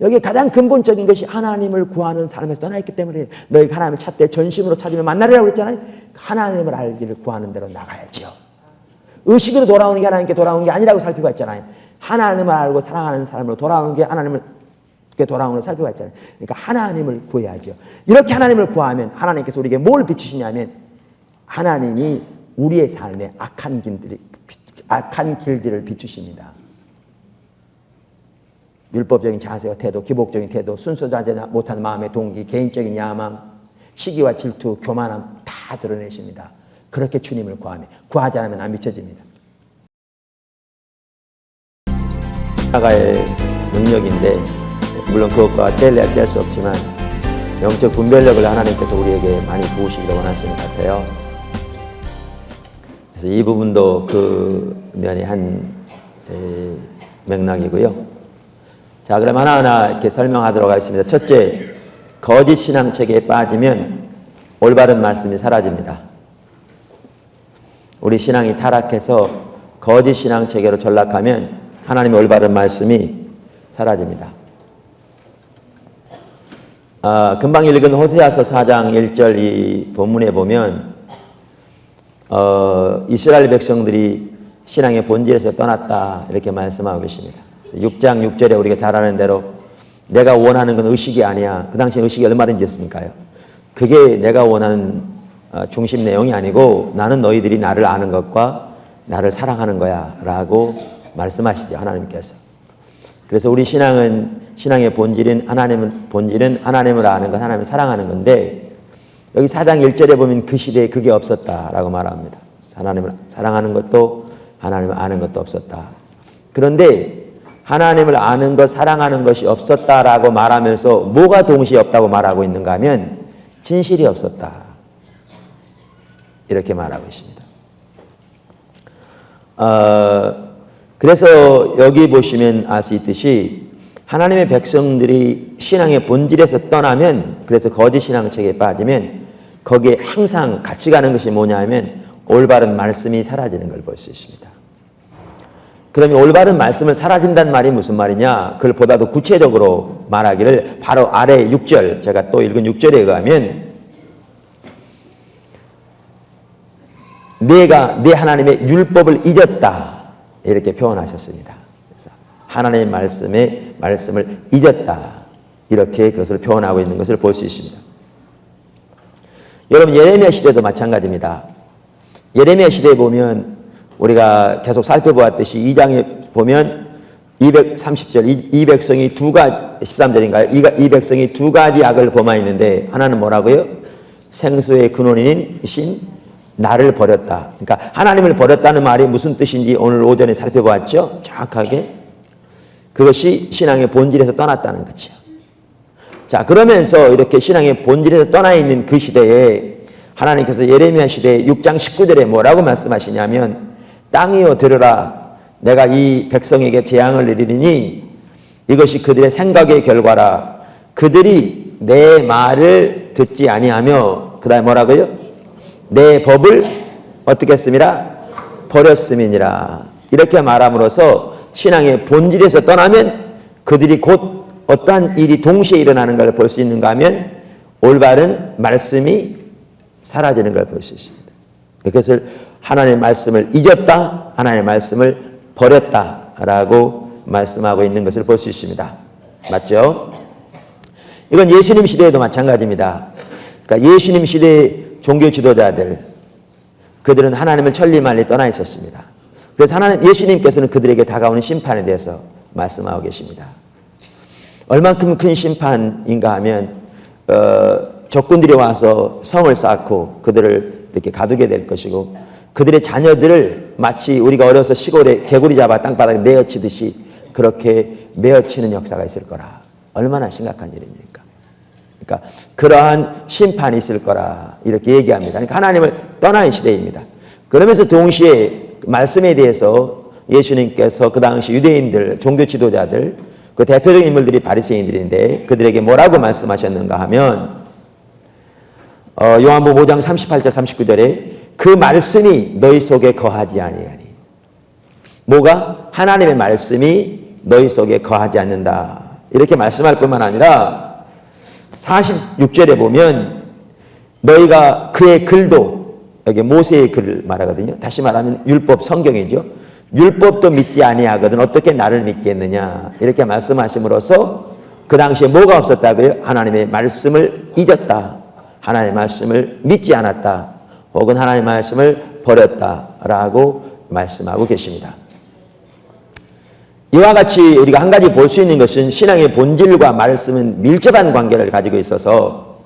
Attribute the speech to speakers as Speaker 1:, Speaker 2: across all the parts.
Speaker 1: 여기 가장 근본적인 것이 하나님을 구하는 삶에서 떠나있기 때문에 너희가 하나님을 찾되 전심으로 찾으면 만나리라고 그랬잖아요. 하나님을 알기를 구하는 대로 나가야죠. 의식으로 돌아오는 게 하나님께 돌아오는 게 아니라고 살펴봤잖아요. 하나님을 알고 사랑하는 사람으로 돌아오는 게 하나님께 돌아오는 걸 살펴봤잖아요. 그러니까 하나님을 구해야죠. 이렇게 하나님을 구하면 하나님께서 우리에게 뭘 비추시냐면 하나님이 우리의 삶에 악한 길들을 비추십니다. 율법적인 자세와 태도, 기복적인 태도, 순수하지 못한 마음의 동기, 개인적인 야망, 시기와 질투, 교만함 다 드러내십니다. 그렇게 주님을 구하지 않으면 안 비춰집니다. 하나가의 능력인데 물론 그것과 뗄래야 뗄 수 없지만 영적 분별력을 하나님께서 우리에게 많이 부으시기를 원하시는 것 같아요. 그래서 이 부분도 그 면이 한 맥락이고요. 자, 그럼 하나하나 이렇게 설명하도록 하겠습니다. 첫째, 거짓 신앙책에 빠지면 올바른 말씀이 사라집니다. 우리 신앙이 타락해서 거짓 신앙체계로 전락하면 하나님의 올바른 말씀이 사라집니다. 금방 읽은 호세아서 4장 1절 이 본문에 보면 이스라엘 백성들이 신앙의 본질에서 떠났다 이렇게 말씀하고 계십니다. 6장 6절에 우리가 잘 아는 대로 내가 원하는 건 의식이 아니야. 그 당시에 의식이 얼마든지 있으니까요. 그게 내가 원하는 중심 내용이 아니고 나는 너희들이 나를 아는 것과 나를 사랑하는 거야 라고 말씀하시죠. 하나님께서. 그래서 우리 신앙의 본질은 하나님을 아는 것, 하나님을 사랑하는 건데 여기 4장 1절에 보면 그 시대에 그게 없었다라고 말합니다. 하나님을 사랑하는 것도 하나님을 아는 것도 없었다. 그런데 하나님을 아는 것, 사랑하는 것이 없었다라고 말하면서 뭐가 동시에 없다고 말하고 있는가 하면 진실이 없었다. 이렇게 말하고 있습니다. 그래서 여기 보시면 알 수 있듯이 하나님의 백성들이 신앙의 본질에서 떠나면 그래서 거짓 신앙책에 빠지면 거기에 항상 같이 가는 것이 뭐냐면 올바른 말씀이 사라지는 걸 볼 수 있습니다. 그러면 올바른 말씀을 사라진다는 말이 무슨 말이냐? 그걸 보다 더 구체적으로 말하기를 바로 아래 6절, 제가 또 읽은 6절에 의하면 내가 내 하나님의 율법을 잊었다 이렇게 표현하셨습니다. 그래서 하나님의 말씀을 잊었다 이렇게 그것을 표현하고 있는 것을 볼 수 있습니다. 여러분 예레미야 시대도 마찬가지입니다. 예레미야 시대에 보면 우리가 계속 살펴보았듯이 2장에 보면 230절 이 백성이 13절인가요? 이 백성이 두 가지 악을 범하였는데 하나는 뭐라고요? 생수의 근원이신 나를 버렸다. 그러니까 하나님을 버렸다는 말이 무슨 뜻인지 오늘 오전에 살펴보았죠. 정확하게 그것이 신앙의 본질에서 떠났다는 거죠. 자, 그러면서 이렇게 신앙의 본질에서 떠나 있는 그 시대에 하나님께서 예레미야 시대 6장 19절에 뭐라고 말씀하시냐면 땅이여 들으라 내가 이 백성에게 재앙을 내리니 이것이 그들의 생각의 결과라 그들이 내 말을 듣지 아니하며 그 다음에 뭐라고요? 내 법을 어떻게 했습니다? 버렸음이니라 이렇게 말함으로써 신앙의 본질에서 떠나면 그들이 곧 어떠한 일이 동시에 일어나는 걸 볼 수 있는가 하면 올바른 말씀이 사라지는 걸 볼 수 있습니다. 그것을 하나님의 말씀을 잊었다, 하나님의 말씀을 버렸다라고 말씀하고 있는 것을 볼 수 있습니다. 맞죠? 이건 예수님 시대에도 마찬가지입니다. 그러니까 예수님 시대의 종교 지도자들, 그들은 하나님을 천리만리 떠나 있었습니다. 그래서 예수님께서는 그들에게 다가오는 심판에 대해서 말씀하고 계십니다. 얼만큼 큰 심판인가 하면 적군들이 와서 성을 쌓고 그들을 이렇게 가두게 될 것이고 그들의 자녀들을 마치 우리가 어려서 시골에 개구리 잡아 땅바닥에 메어치듯이 그렇게 메어치는 역사가 있을 거라. 얼마나 심각한 일입니까? 그러니까 그러한 심판이 있을 거라 이렇게 얘기합니다. 그러니까 하나님을 떠나는 시대입니다. 그러면서 동시에 말씀에 대해서 예수님께서 그 당시 유대인들, 종교 지도자들, 그 대표적인 인물들이 바리새인들인데 그들에게 뭐라고 말씀하셨는가 하면 요한복음 5장 38절 39절에 그 말씀이 너희 속에 거하지 아니하니 뭐가? 하나님의 말씀이 너희 속에 거하지 않는다 이렇게 말씀할 뿐만 아니라 46절에 보면 너희가 그의 글도, 여기 모세의 글을 말하거든요. 다시 말하면 율법 성경이죠. 율법도 믿지 아니하거든 어떻게 나를 믿겠느냐 이렇게 말씀하심으로써 그 당시에 뭐가 없었다고요? 하나님의 말씀을 잊었다, 하나님의 말씀을 믿지 않았다, 혹은 하나님의 말씀을 버렸다라고 말씀하고 계십니다. 이와 같이 우리가 한 가지 볼 수 있는 것은 신앙의 본질과 말씀은 밀접한 관계를 가지고 있어서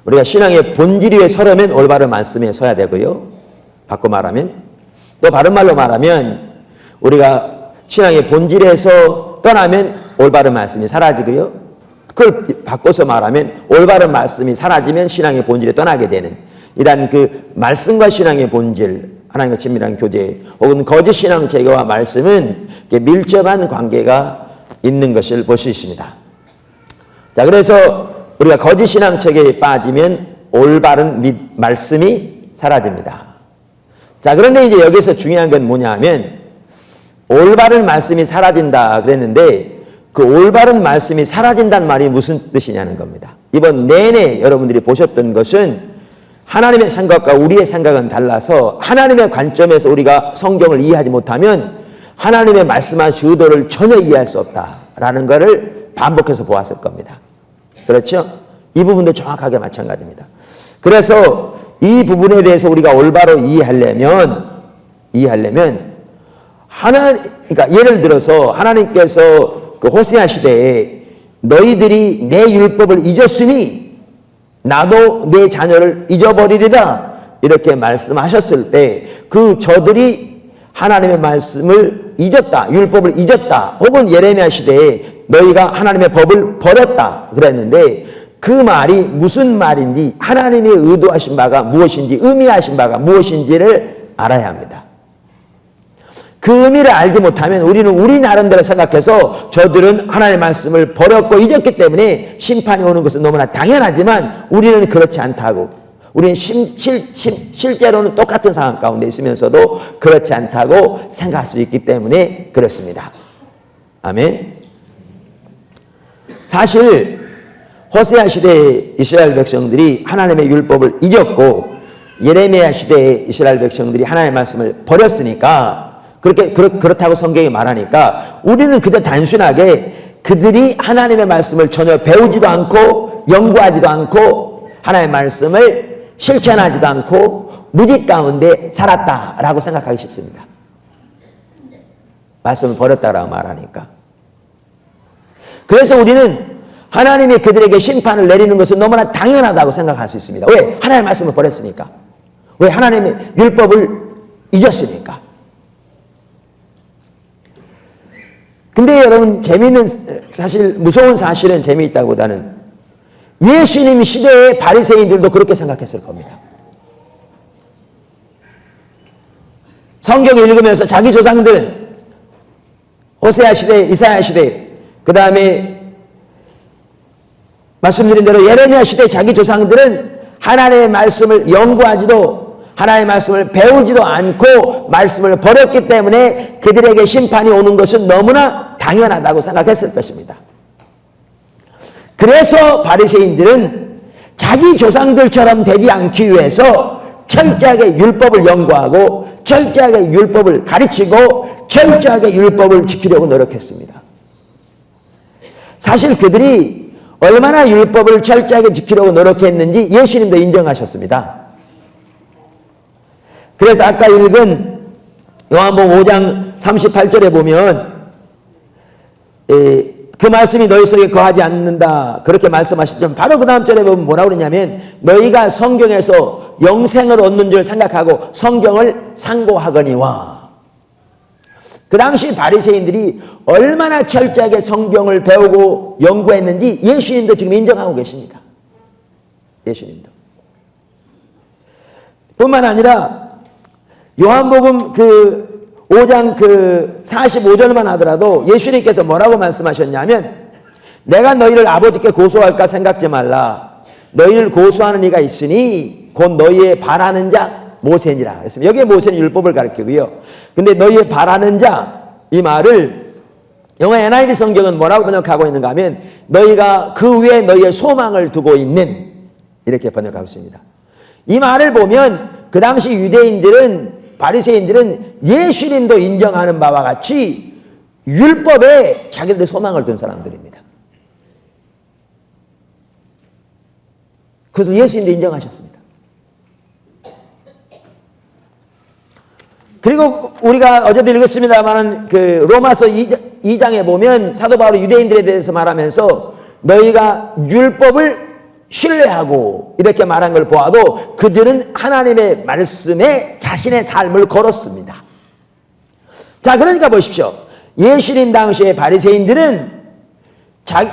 Speaker 1: 우리가 신앙의 본질 위에 서려면 올바른 말씀에 서야 되고요. 바꿔 말하면, 또 바른 말로 말하면 우리가 신앙의 본질에서 떠나면 올바른 말씀이 사라지고요. 그걸 바꿔서 말하면 올바른 말씀이 사라지면 신앙의 본질에 떠나게 되는 이런 그 말씀과 신앙의 본질, 하나님과 친밀한 교제 혹은 거짓 신앙 제거와 말씀은 밀접한 관계가 있는 것을 볼 수 있습니다. 자, 그래서 우리가 거짓 신앙 체계에 빠지면 올바른 말씀이 사라집니다. 자, 그런데 이제 여기서 중요한 건 뭐냐 하면 올바른 말씀이 사라진다 그랬는데 그 올바른 말씀이 사라진다는 말이 무슨 뜻이냐는 겁니다. 이번 내내 여러분들이 보셨던 것은 하나님의 생각과 우리의 생각은 달라서 하나님의 관점에서 우리가 성경을 이해하지 못하면 하나님의 말씀하신 의도를 전혀 이해할 수 없다라는 것을 반복해서 보았을 겁니다. 그렇죠? 이 부분도 정확하게 마찬가지입니다. 그래서 이 부분에 대해서 우리가 올바로 이해하려면 그러니까 예를 들어서 하나님께서 그 호세아 시대에 너희들이 내 율법을 잊었으니 나도 내 자녀를 잊어버리리라 이렇게 말씀하셨을 때 그 저들이 하나님의 말씀을 잊었다, 율법을 잊었다, 혹은 예레미야 시대에 너희가 하나님의 법을 버렸다 그랬는데 그 말이 무슨 말인지, 하나님이 의도하신 바가 무엇인지, 의미하신 바가 무엇인지를 알아야 합니다. 그 의미를 알지 못하면 우리는 우리 나름대로 생각해서 저들은 하나님의 말씀을 버렸고 잊었기 때문에 심판이 오는 것은 너무나 당연하지만 우리는 그렇지 않다고, 우리는 실제로는 똑같은 상황 가운데 있으면서도 그렇지 않다고 생각할 수 있기 때문에 그렇습니다. 아멘. 사실 호세아 시대의 이스라엘 백성들이 하나님의 율법을 잊었고 예레미야 시대의 이스라엘 백성들이 하나님의 말씀을 버렸으니까 그렇다고 성경이 말하니까 우리는 그저 단순하게 그들이 하나님의 말씀을 전혀 배우지도 않고 연구하지도 않고 하나님의 말씀을 실천하지도 않고 무지 가운데 살았다라고 생각하기 쉽습니다. 말씀을 버렸다라고 말하니까. 그래서 우리는 하나님이 그들에게 심판을 내리는 것은 너무나 당연하다고 생각할 수 있습니다. 왜? 하나님의 말씀을 버렸으니까. 왜? 하나님의 율법을 잊었으니까. 근데 여러분, 사실 무서운 사실은 재미있다보다는 예수님 시대의 바리새인들도 그렇게 생각했을 겁니다. 성경을 읽으면서 자기 조상들은 호세아 시대, 이사야 시대, 그 다음에 말씀드린 대로 예레미야 시대 자기 조상들은 하나님의 말씀을 연구하지도 하나님의 말씀을 배우지도 않고 말씀을 버렸기 때문에 그들에게 심판이 오는 것은 너무나 당연하다고 생각했을 것입니다. 그래서 바리새인들은 자기 조상들처럼 되지 않기 위해서 철저하게 율법을 연구하고 철저하게 율법을 가르치고 철저하게 율법을 지키려고 노력했습니다. 사실 그들이 얼마나 율법을 철저하게 지키려고 노력했는지 예수님도 인정하셨습니다. 그래서 아까 읽은 요한복음 5장 38절에 보면 그 말씀이 너희 속에 거하지 않는다 그렇게 말씀하시죠. 바로 그 다음 절에 보면 뭐라고 그러냐면 너희가 성경에서 영생을 얻는 줄 생각하고 성경을 상고하거니와. 그 당시 바리새인들이 얼마나 철저하게 성경을 배우고 연구했는지 예수님도 지금 인정하고 계십니다. 예수님도. 뿐만 아니라 요한복음 5장 45절만 하더라도 예수님께서 뭐라고 말씀하셨냐면 내가 너희를 아버지께 고소할까 생각지 말라. 너희를 고소하는 이가 있으니 곧 너희의 바라는 자 모세니라. 그랬습니다. 여기에 모세는 율법을 가리키고요. 근데 너희의 바라는 자 이 말을 영어 NIV 성경은 뭐라고 번역하고 있는가 하면 너희가 그 위에 너희의 소망을 두고 있는, 이렇게 번역하고 있습니다. 이 말을 보면 그 당시 유대인들은, 바리새인들은 예수님도 인정하는 바와 같이 율법에 자기들의 소망을 둔 사람들입니다. 그래서 예수님도 인정하셨습니다. 그리고 우리가 어제도 읽었습니다만 그 로마서 2장에 보면 사도 바울이 유대인들에 대해서 말하면서 너희가 율법을 신뢰하고 이렇게 말한 걸 보아도 그들은 하나님의 말씀에 자신의 삶을 걸었습니다. 자, 그러니까 보십시오. 예수님 당시의 바리새인들은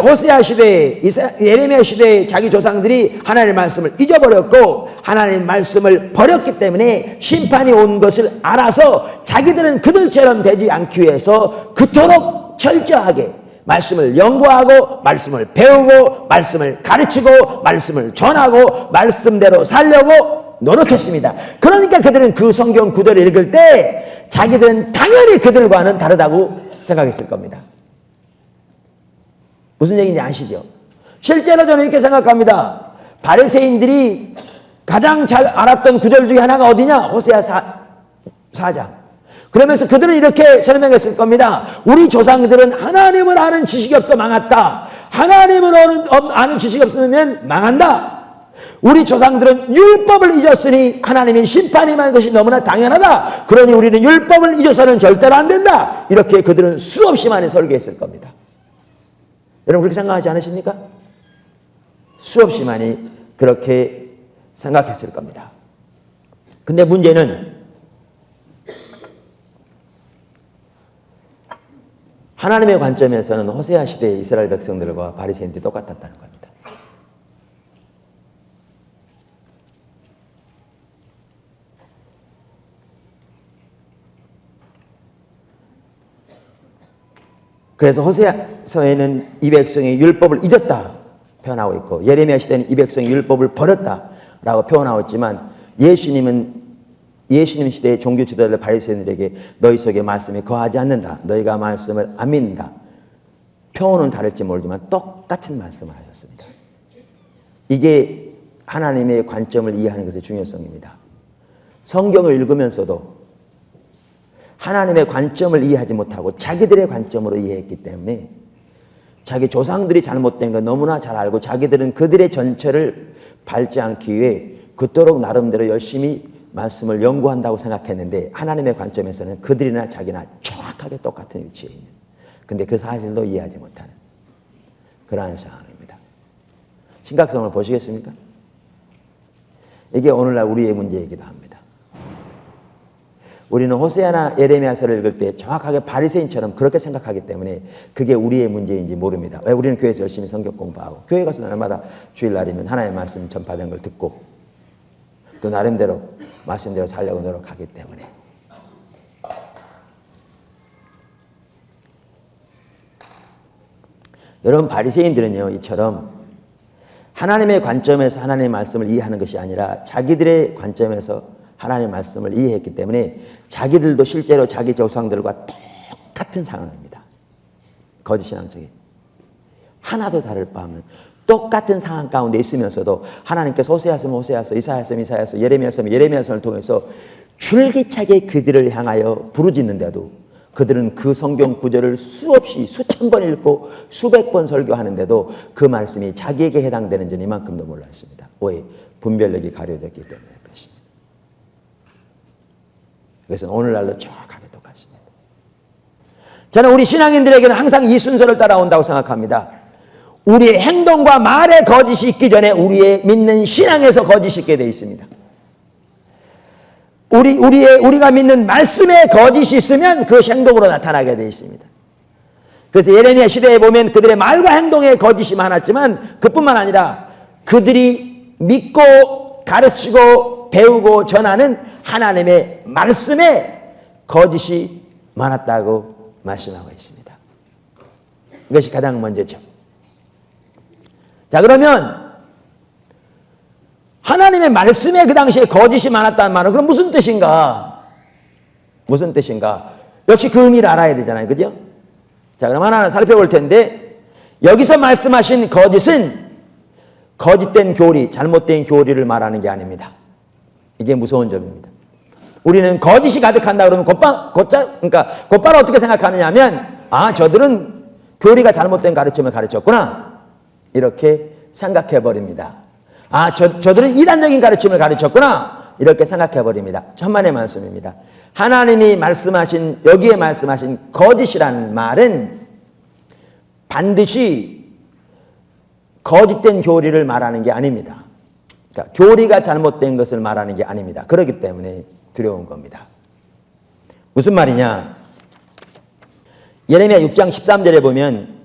Speaker 1: 호세아 시대에, 예레미야 시대에 자기 조상들이 하나님의 말씀을 잊어버렸고 하나님의 말씀을 버렸기 때문에 심판이 온 것을 알아서 자기들은 그들처럼 되지 않기 위해서 그토록 철저하게 말씀을 연구하고 말씀을 배우고 말씀을 가르치고 말씀을 전하고 말씀대로 살려고 노력했습니다. 그러니까 그들은 그 성경 구절을 읽을 때 자기들은 당연히 그들과는 다르다고 생각했을 겁니다. 무슨 얘기인지 아시죠? 실제로 저는 이렇게 생각합니다. 바리새인들이 가장 잘 알았던 구절 중에 하나가 어디냐? 호세아 4장. 그러면서 그들은 이렇게 설명했을 겁니다. 우리 조상들은 하나님을 아는 지식이 없어 망했다. 하나님을 아는 지식이 없으면 망한다. 우리 조상들은 율법을 잊었으니 하나님의 심판이 임한 것이 너무나 당연하다. 그러니 우리는 율법을 잊어서는 절대로 안 된다. 이렇게 그들은 수없이 많이 설교했을 겁니다. 여러분 그렇게 생각하지 않으십니까? 수없이 많이 그렇게 생각했을 겁니다. 근데 문제는 하나님의 관점에서는 호세아 시대의 이스라엘 백성들과 바리새인들이 똑같았다는 겁니다. 그래서 호세아서에는 이 백성이 율법을 잊었다 표현하고 있고 예레미야 시대는 이 백성이 율법을 버렸다라고 표현하고 있지만 예수님 시대의 종교 지도자들 바리새인들에게 너희 속에 말씀이 거하지 않는다. 너희가 말씀을 안 믿는다. 표현은 다를지 모르지만 똑같은 말씀을 하셨습니다. 이게 하나님의 관점을 이해하는 것의 중요성입니다. 성경을 읽으면서도 하나님의 관점을 이해하지 못하고 자기들의 관점으로 이해했기 때문에 자기 조상들이 잘못된 걸 너무나 잘 알고 자기들은 그들의 전체를 밟지 않기 위해 그토록 나름대로 열심히 말씀을 연구한다고 생각했는데 하나님의 관점에서는 그들이나 자기나 정확하게 똑같은 위치에 있는, 근데 그 사실도 이해하지 못하는 그러한 상황입니다. 심각성을 보시겠습니까? 이게 오늘날 우리의 문제이기도 합니다. 우리는 호세아나 예레미야서를 읽을 때 정확하게 바리새인처럼 그렇게 생각하기 때문에 그게 우리의 문제인지 모릅니다. 왜? 우리는 교회에서 열심히 성경 공부하고 교회 가서 날마다 주일날이면 하나님의 말씀 전파된 걸 듣고 또 나름대로 말씀대로 살려고 노력하기 때문에. 여러분 바리새인들은요 이처럼 하나님의 관점에서 하나님의 말씀을 이해하는 것이 아니라 자기들의 관점에서 하나님의 말씀을 이해했기 때문에 자기들도 실제로 자기 조상들과 똑같은 상황입니다. 거짓신앙적인 하나도 다를 바 없는 똑같은 상황 가운데 있으면서도 하나님께서 호세아서면 호세아서, 이사야서면 이사야서, 예레미야서면 예레미야서를 통해서 줄기차게 그들을 향하여 부르짖는데도 그들은 그 성경 구절을 수없이 수천 번 읽고 수백 번 설교하는데도 그 말씀이 자기에게 해당되는지는 이만큼도 몰랐습니다. 왜? 분별력이 가려졌기 때문에 그렇습니다. 그래서 오늘날도 정확하게 똑같습니다. 저는 우리 신앙인들에게는 항상 이 순서를 따라온다고 생각합니다. 우리의 행동과 말에 거짓이 있기 전에 우리의 믿는 신앙에서 거짓이 있게 되어 있습니다. 우리가 믿는 말씀에 거짓이 있으면 그것이 행동으로 나타나게 되어 있습니다. 그래서 예레미야 시대에 보면 그들의 말과 행동에 거짓이 많았지만 그뿐만 아니라 그들이 믿고 가르치고 배우고 전하는 하나님의 말씀에 거짓이 많았다고 말씀하고 있습니다. 이것이 가장 먼저죠. 자, 그러면 하나님의 말씀에 그 당시에 거짓이 많았다는 말은 그럼 무슨 뜻인가? 무슨 뜻인가? 역시 그 의미를 알아야 되잖아요. 그죠? 자, 그럼 하나하나 살펴볼 텐데, 여기서 말씀하신 거짓은 거짓된 교리, 잘못된 교리를 말하는 게 아닙니다. 이게 무서운 점입니다. 우리는 거짓이 가득한다 그러면 곧바로 어떻게 생각하느냐 하면, 아, 저들은 교리가 잘못된 가르침을 가르쳤구나, 이렇게 생각해 버립니다. 아, 저들은 이단적인 가르침을 가르쳤구나, 이렇게 생각해 버립니다. 천만의 말씀입니다. 하나님이 말씀하신, 여기에 말씀하신 거짓이라는 말은 반드시 거짓된 교리를 말하는 게 아닙니다. 그러니까 교리가 잘못된 것을 말하는 게 아닙니다. 그렇기 때문에 두려운 겁니다. 무슨 말이냐? 예레미야 6장 13절에 보면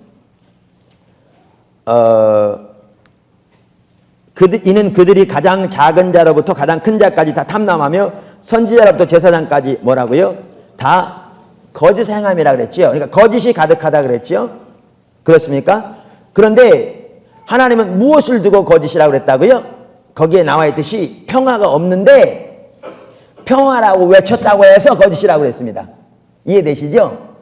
Speaker 1: 이는 그들이 가장 작은 자로부터 가장 큰 자까지 다 탐람하며 선지자로부터 제사장까지 뭐라고요? 다 거짓 행함이라 그랬죠. 그러니까 거짓이 가득하다 그랬죠. 그렇습니까? 그런데 하나님은 무엇을 두고 거짓이라고 그랬다고요? 거기에 나와 있듯이 평화가 없는데 평화라고 외쳤다고 해서 거짓이라고 그랬습니다. 이해되시죠?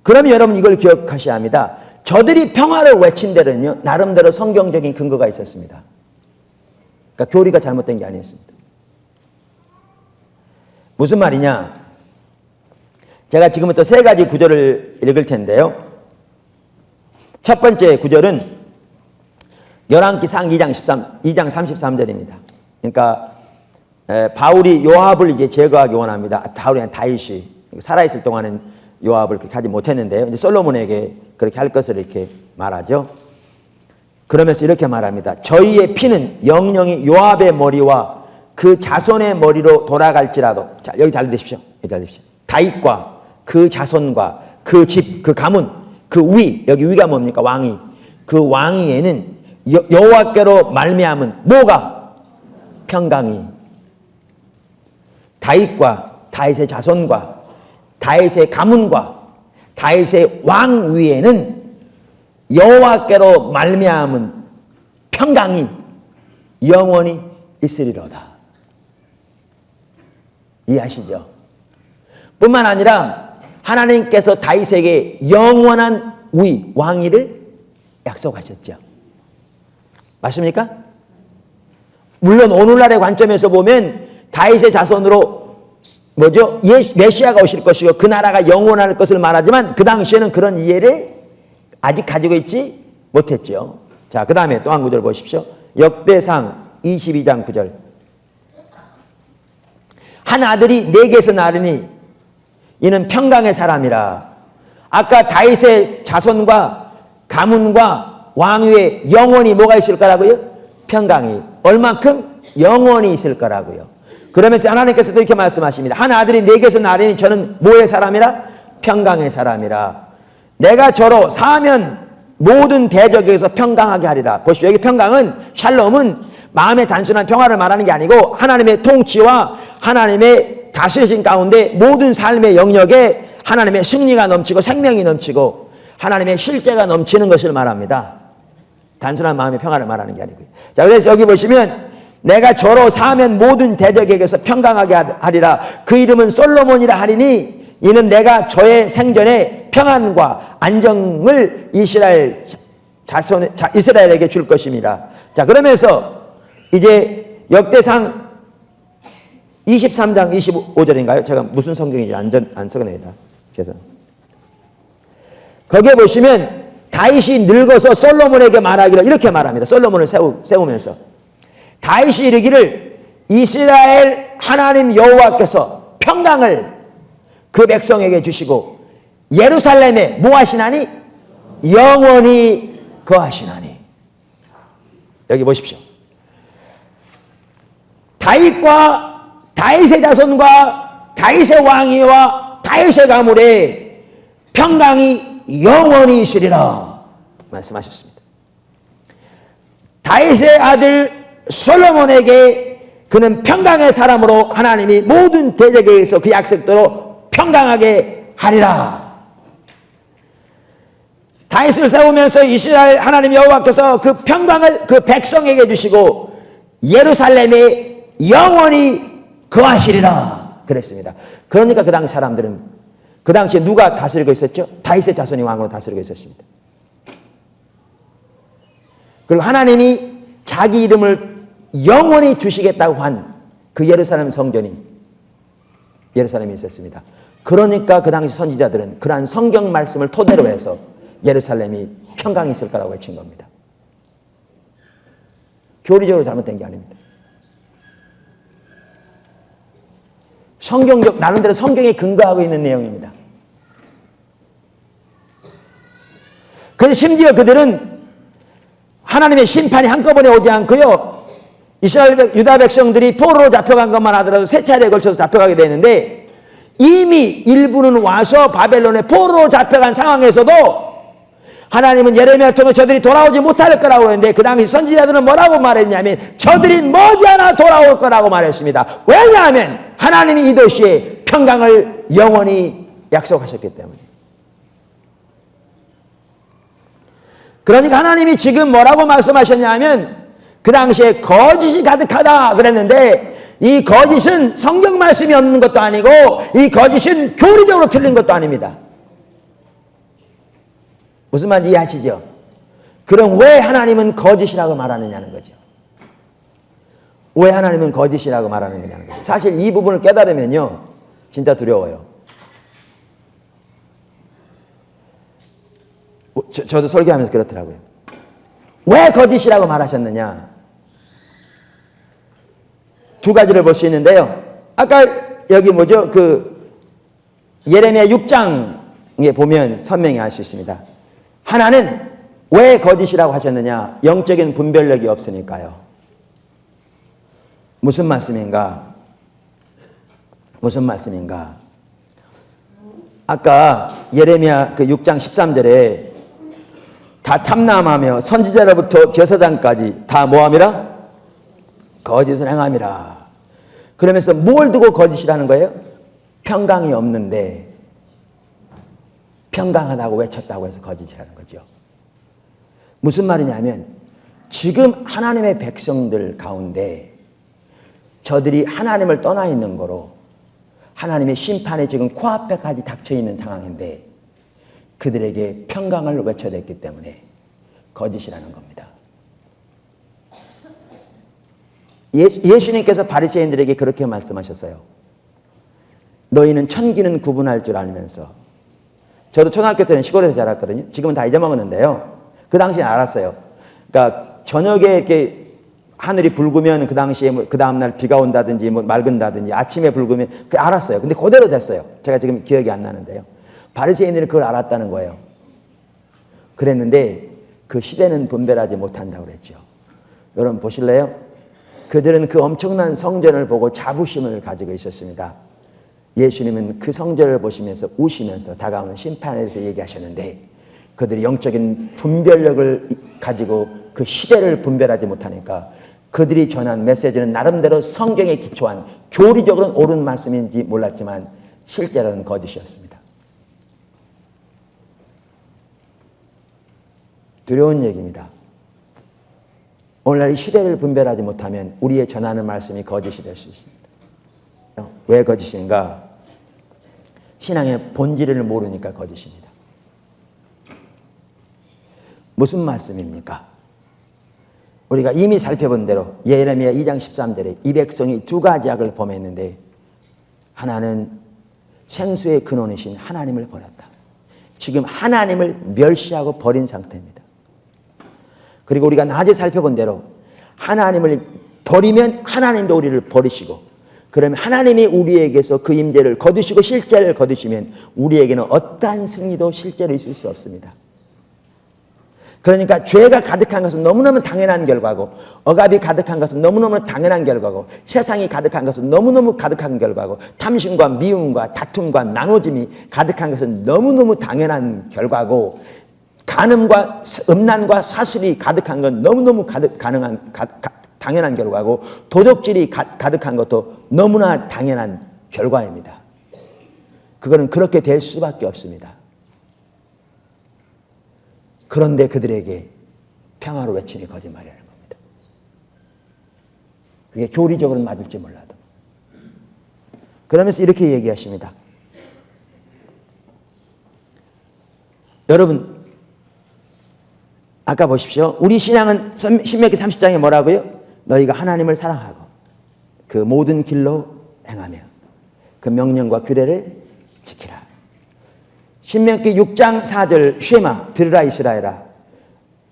Speaker 1: 그러면 여러분 이걸 기억하셔야 합니다. 저들이 평화를 외친 데는요, 나름대로 성경적인 근거가 있었습니다. 그러니까 교리가 잘못된 게 아니었습니다. 무슨 말이냐? 제가 지금부터 세 가지 구절을 읽을 텐데요. 첫 번째 구절은 열왕기상 2장 33절입니다. 그러니까 바울이 요압을 이제 제거하기 원합니다. 다윗이 살아있을 동안은 요압을 그렇게 하지 못했는데요. 이제 솔로몬에게 그렇게 할 것을 이렇게 말하죠. 그러면서 이렇게 말합니다. 저희의 피는 영영이 요압의 머리와 그 자손의 머리로 돌아갈지라도. 자, 여기 잘 들으십시오. 여기 잘 들으십시오. 다윗과 그 자손과 그 집, 그 가문, 그 위, 여기 위가 뭡니까? 왕위. 그 왕위에는 여호와께로 말미암은 뭐가? 평강이. 다윗과 다윗의 자손과 다윗의 가문과 다윗의 왕위에는 여호와께로 말미암은 평강이 영원히 있으리로다. 이해하시죠? 뿐만 아니라 하나님께서 다윗에게 영원한 왕위를 약속하셨죠. 맞습니까? 물론 오늘날의 관점에서 보면 다윗의 자손으로 메시아가 오실 것이고 그 나라가 영원할 것을 말하지만 그 당시에는 그런 이해를 아직 가지고 있지 못했죠. 자, 그 다음에 또 한 구절 보십시오. 역대상 22장 9절. 한 아들이 내게서 나르니 이는 평강의 사람이라. 아까 다윗의 자손과 가문과 왕위에 영원히 뭐가 있을 거라고요? 평강이. 얼만큼? 영원히 있을 거라고요. 그러면서 하나님께서도 이렇게 말씀하십니다. 한 아들이 내게서 나르니 저는 뭐의 사람이라? 평강의 사람이라. 내가 저로 사면 모든 대적에서 평강하게 하리라. 보십시오. 여기 평강은, 샬롬은 마음의 단순한 평화를 말하는 게 아니고 하나님의 통치와 하나님의 다스리신 가운데 모든 삶의 영역에 하나님의 승리가 넘치고 생명이 넘치고 하나님의 실제가 넘치는 것을 말합니다. 단순한 마음의 평화를 말하는 게 아니고요. 자, 그래서 여기 보시면 내가 저로 사면 모든 대적에게서 평강하게 하리라. 그 이름은 솔로몬이라 하리니 이는 내가 저의 생전에 평안과 안정을 이스라엘에게 줄 것입니다. 자, 그러면서 이제 역대상 23장 25절인가요? 제가 무슨 성경인지 안 써내다. 죄송합니다. 거기에 보시면 다윗이 늙어서 솔로몬에게 말하기를 이렇게 말합니다. 솔로몬을 세우면서 다윗이 이르기를 이스라엘 하나님 여호와께서 평강을 그 백성에게 주시고 예루살렘에 뭐 하시나니? 영원히 거하시나니. 여기 보십시오. 다윗과 다윗의 자손과 다윗의 왕위와 다윗의 가문에 평강이 영원히 있으리라 말씀하셨습니다. 다윗의 아들 솔로몬에게 그는 평강의 사람으로 하나님이 모든 대적에 의해서 그 약속대로 평강하게 하리라. 다윗을 세우면서 이스라엘 하나님 여호와께서 그 평강을 그 백성에게 주시고 예루살렘에 영원히 거하시리라 그랬습니다. 그러니까 그 당시 사람들은 그 당시에 누가 다스리고 있었죠? 다윗의 자손이 왕으로 다스리고 있었습니다. 그리고 하나님이 자기 이름을 영원히 두시겠다고 한 그 예루살렘 성전이 예루살렘에 있었습니다. 그러니까 그 당시 선지자들은 그러한 성경 말씀을 토대로 해서 예루살렘이 평강이 있을 거라고 외친 겁니다. 교리적으로 잘못된 게 아닙니다. 성경적, 나름대로 성경에 근거하고 있는 내용입니다. 그래서 심지어 그들은 하나님의 심판이 한꺼번에 오지 않고요. 이스라엘 유다 백성들이 포로로 잡혀간 것만 하더라도 세 차례에 걸쳐서 잡혀가게 되는데 이미 일부는 와서 바벨론에 포로로 잡혀간 상황에서도 하나님은 예레미야를 통해 저들이 돌아오지 못할 거라고 했는데 그 당시 선지자들은 뭐라고 말했냐면 저들이 머지않아 돌아올 거라고 말했습니다. 왜냐하면 하나님이 이 도시에 평강을 영원히 약속하셨기 때문에. 그러니까 하나님이 지금 뭐라고 말씀하셨냐면 그 당시에 거짓이 가득하다 그랬는데 이 거짓은 성경 말씀이 없는 것도 아니고 이 거짓은 교리적으로 틀린 것도 아닙니다. 무슨 말인지 이해하시죠? 그럼 왜 하나님은 거짓이라고 말하느냐는 거죠. 왜 하나님은 거짓이라고 말하느냐는 거죠. 사실 이 부분을 깨달으면요 진짜 두려워요. 저도 설교하면서 그렇더라고요. 왜 거짓이라고 말하셨느냐? 두 가지를 볼 수 있는데요. 아까 여기 뭐죠? 그 예레미야 6장에 보면 선명히 알 수 있습니다. 하나는 왜 거짓이라고 하셨느냐? 영적인 분별력이 없으니까요. 무슨 말씀인가? 무슨 말씀인가? 아까 예레미야 그 6장 13절에 다 탐남하며 선지자로부터 제사장까지 다 뭐함이라? 거짓을 행함이라. 그러면서 뭘 두고 거짓이라는 거예요? 평강이 없는데 평강하다고 외쳤다고 해서 거짓이라는 거죠. 무슨 말이냐면 지금 하나님의 백성들 가운데 저들이 하나님을 떠나 있는 거로 하나님의 심판이 지금 코앞에까지 닥쳐 있는 상황인데 그들에게 평강을 외쳐댔기 때문에 거짓이라는 겁니다. 예수님께서 바리새인들에게 그렇게 말씀하셨어요. 너희는 천기는 구분할 줄 알면서. 저도 초등학교 때는 시골에서 자랐거든요. 지금은 다 잊어먹었는데요. 그 당시에 알았어요. 그러니까 저녁에 이렇게 하늘이 붉으면 그 당시에 뭐 그 다음날 비가 온다든지 뭐 맑은다든지 아침에 붉으면 알았어요. 근데 그대로 됐어요. 제가 지금 기억이 안 나는데요. 바리새인들이 그걸 알았다는 거예요. 그랬는데 그 시대는 분별하지 못한다고 그랬죠. 여러분 보실래요? 그들은 그 엄청난 성전을 보고 자부심을 가지고 있었습니다. 예수님은 그 성전을 보시면서 우시면서 다가오는 심판에 대해서 얘기하셨는데 그들이 영적인 분별력을 가지고 그 시대를 분별하지 못하니까 그들이 전한 메시지는 나름대로 성경에 기초한 교리적으로는 옳은 말씀인지 몰랐지만 실제로는 거짓이었습니다. 두려운 얘기입니다. 오늘날 이 시대를 분별하지 못하면 우리의 전하는 말씀이 거짓이 될 수 있습니다. 왜 거짓인가? 신앙의 본질을 모르니까 거짓입니다. 무슨 말씀입니까? 우리가 이미 살펴본 대로 예레미야 2장 13절에 이 백성이 두 가지 악을 범했는데 하나는 생수의 근원이신 하나님을 버렸다. 지금 하나님을 멸시하고 버린 상태입니다. 그리고 우리가 낮에 살펴본 대로 하나님을 버리면 하나님도 우리를 버리시고 그러면 하나님이 우리에게서 그 임재를 거두시고 실제를 거두시면 우리에게는 어떠한 승리도 실제로 있을 수 없습니다. 그러니까 죄가 가득한 것은 너무너무 당연한 결과고 억압이 가득한 것은 너무너무 당연한 결과고 세상이 가득한 것은 너무너무 가득한 결과고 탐심과 미움과 다툼과 나눠짐이 가득한 것은 너무너무 당연한 결과고 간음과 음란과 사슬이 가득한 건 너무너무 당연한 결과고 도적질이 가득한 것도 너무나 당연한 결과입니다. 그거는 그렇게 될 수밖에 없습니다. 그런데 그들에게 평화로 외치니 거짓말이라는 겁니다. 그게 교리적으로는 맞을지 몰라도. 그러면서 이렇게 얘기하십니다. 여러분 아까 보십시오. 우리 신앙은 신명기 30장에 뭐라고요? 너희가 하나님을 사랑하고 그 모든 길로 행하며 그 명령과 규례를 지키라. 신명기 6장 4절 쉐마 들으라 이스라엘아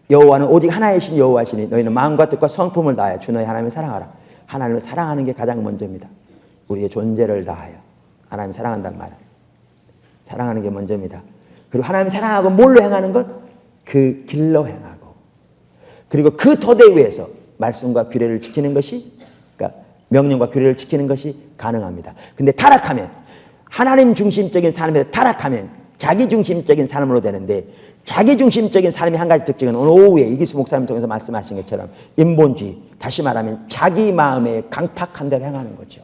Speaker 1: 여호와는 오직 하나이신 여호와시니 너희는 마음과 뜻과 성품을 다하여 주 너희 하나님을 사랑하라. 하나님을 사랑하는 게 가장 먼저입니다. 우리의 존재를 다하여 하나님을 사랑한다는 말은 사랑하는 게 먼저입니다. 그리고 하나님을 사랑하고 뭘로 행하는 것? 그 길로 행하고 그리고 그 토대 위에서 말씀과 규례를 지키는 것이 그러니까 명령과 규례를 지키는 것이 가능합니다. 근데 타락하면 하나님 중심적인 삶에서 타락하면 자기 중심적인 삶으로 되는데 자기 중심적인 삶의 한 가지 특징은 오늘 오후에 이기수 목사님 통해서 말씀하신 것처럼 인본주의, 다시 말하면 자기 마음에 강팍한 대로 행하는 거죠.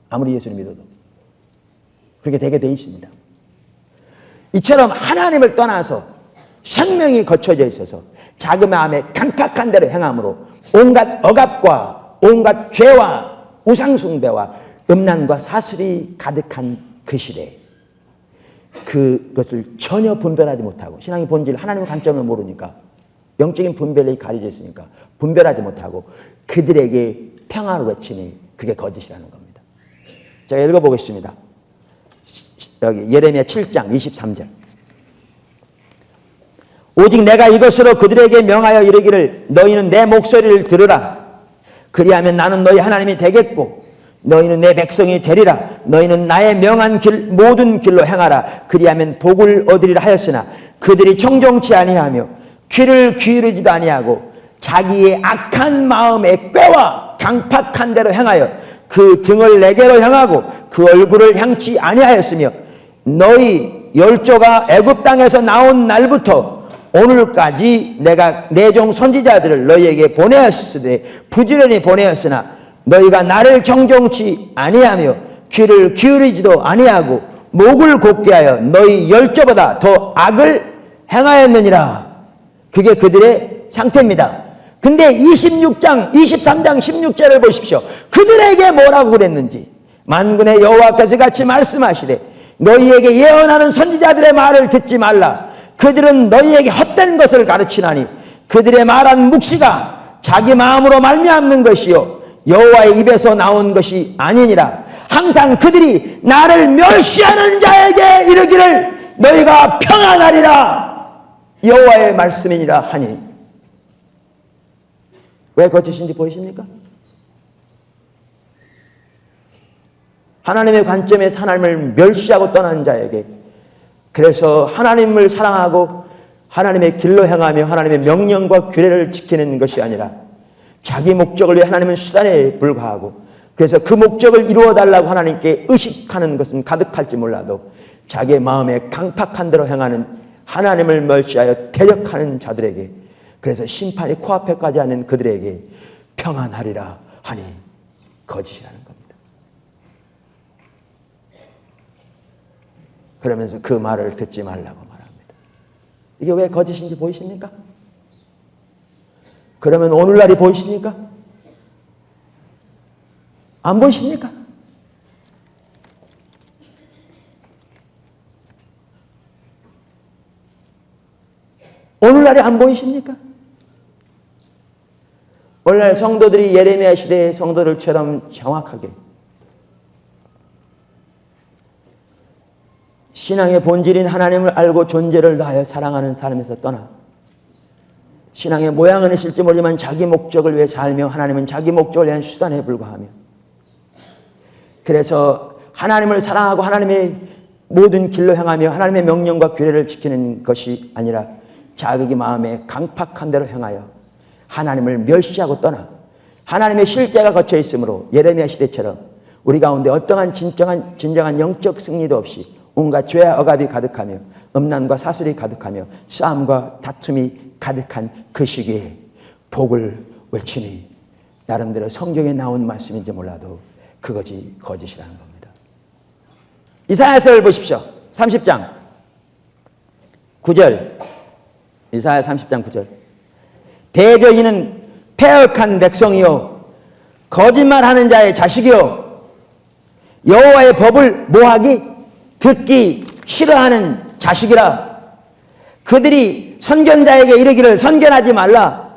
Speaker 1: 아무리 예수를 믿어도 그렇게 되게 돼 있습니다. 이처럼 하나님을 떠나서 생명이 거쳐져 있어서 자기 마음에 강팍한 대로 행함으로 온갖 억압과 온갖 죄와 우상숭배와 음란과 사슬이 가득한 그 시대에 그것을 전혀 분별하지 못하고 신앙의 본질 하나님의 관점을 모르니까 영적인 분별이 가려져 있으니까 분별하지 못하고 그들에게 평화를 외치니 그게 거짓이라는 겁니다. 제가 읽어보겠습니다. 여기 예레미야 7장 23절 오직 내가 이것으로 그들에게 명하여 이르기를 너희는 내 목소리를 들으라. 그리하면 나는 너희 하나님이 되겠고 너희는 내 백성이 되리라. 너희는 나의 명한 길 모든 길로 행하라. 그리하면 복을 얻으리라 하였으나 그들이 청종치 아니하며 귀를 기울이지도 아니하고 자기의 악한 마음에 꾀와 강팍한 대로 행하여 그 등을 내게로 향하고 그 얼굴을 향치 아니하였으며 너희 열조가 애굽 땅에서 나온 날부터 오늘까지 내가 내 종 선지자들을 너희에게 보내었으되 부지런히 보내었으나 너희가 나를 정정치 아니하며 귀를 기울이지도 아니하고 목을 곧게 하여 너희 열조보다 더 악을 행하였느니라. 그게 그들의 상태입니다. 근데 23장 16절을 보십시오. 그들에게 뭐라고 그랬는지 만군의 여호와께서 같이 말씀하시되 너희에게 예언하는 선지자들의 말을 듣지 말라. 그들은 너희에게 헛된 것을 가르치나니 그들의 말한 묵시가 자기 마음으로 말미암는 것이요 여호와의 입에서 나온 것이 아니니라. 항상 그들이 나를 멸시하는 자에게 이르기를 너희가 평안하리라 여호와의 말씀이니라 하니 왜 거짓인지 보이십니까? 하나님의 관점에서 하나님을 멸시하고 떠난 자에게 그래서 하나님을 사랑하고 하나님의 길로 행하며 하나님의 명령과 규례를 지키는 것이 아니라 자기 목적을 위해 하나님은 수단에 불과하고 그래서 그 목적을 이루어달라고 하나님께 의식하는 것은 가득할지 몰라도 자기의 마음에 강팍한 대로 행하는 하나님을 멸시하여 대적하는 자들에게 그래서 심판이 코앞에까지 하는 그들에게 평안하리라 하니 거짓이라는 겁니다. 그러면서 그 말을 듣지 말라고 말합니다. 이게 왜 거짓인지 보이십니까? 그러면 오늘날이 보이십니까? 안 보이십니까? 오늘날이 안 보이십니까? 오늘날 성도들이 예레미야 시대의 성도들처럼 정확하게 신앙의 본질인 하나님을 알고 존재를 다하여 사랑하는 삶에서 떠나 신앙의 모양은 있을지 모르지만 자기 목적을 위해 살며 하나님은 자기 목적을 위한 수단에 불과하며 그래서 하나님을 사랑하고 하나님의 모든 길로 행하며 하나님의 명령과 규례를 지키는 것이 아니라 자기 마음에 강팍한 대로 행하여 하나님을 멸시하고 떠나 하나님의 실제가 거쳐 있으므로 예레미야 시대처럼 우리 가운데 어떠한 진정한 영적 승리도 없이 온갖 죄와 억압이 가득하며 음란과 사슬이 가득하며 싸움과 다툼이 가득한 그 시기에 복을 외치니 나름대로 성경에 나온 말씀인지 몰라도 그것이 거짓이라는 겁니다. 이사야서를 보십시오. 30장 9절 이사야 30장 9절 대저 이는 패역한 백성이요 거짓말하는 자의 자식이요 여호와의 법을 모하기 듣기 싫어하는 자식이라. 그들이 선견자에게 이르기를 선견하지 말라.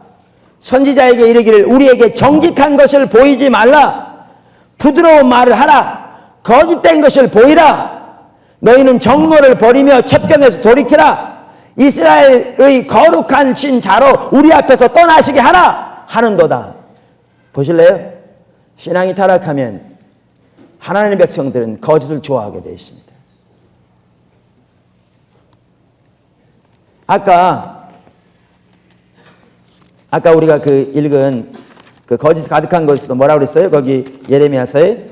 Speaker 1: 선지자에게 이르기를 우리에게 정직한 것을 보이지 말라. 부드러운 말을 하라. 거짓된 것을 보이라. 너희는 정로를 버리며 첩경에서 돌이키라. 이스라엘의 거룩한 신 자로 우리 앞에서 떠나시게 하라 하는도다. 보실래요? 신앙이 타락하면 하나님의 백성들은 거짓을 좋아하게 되어 있습니다. 아까 우리가 그 읽은 그 거짓 가득한 것도 뭐라고 그랬어요? 거기 예레미야서에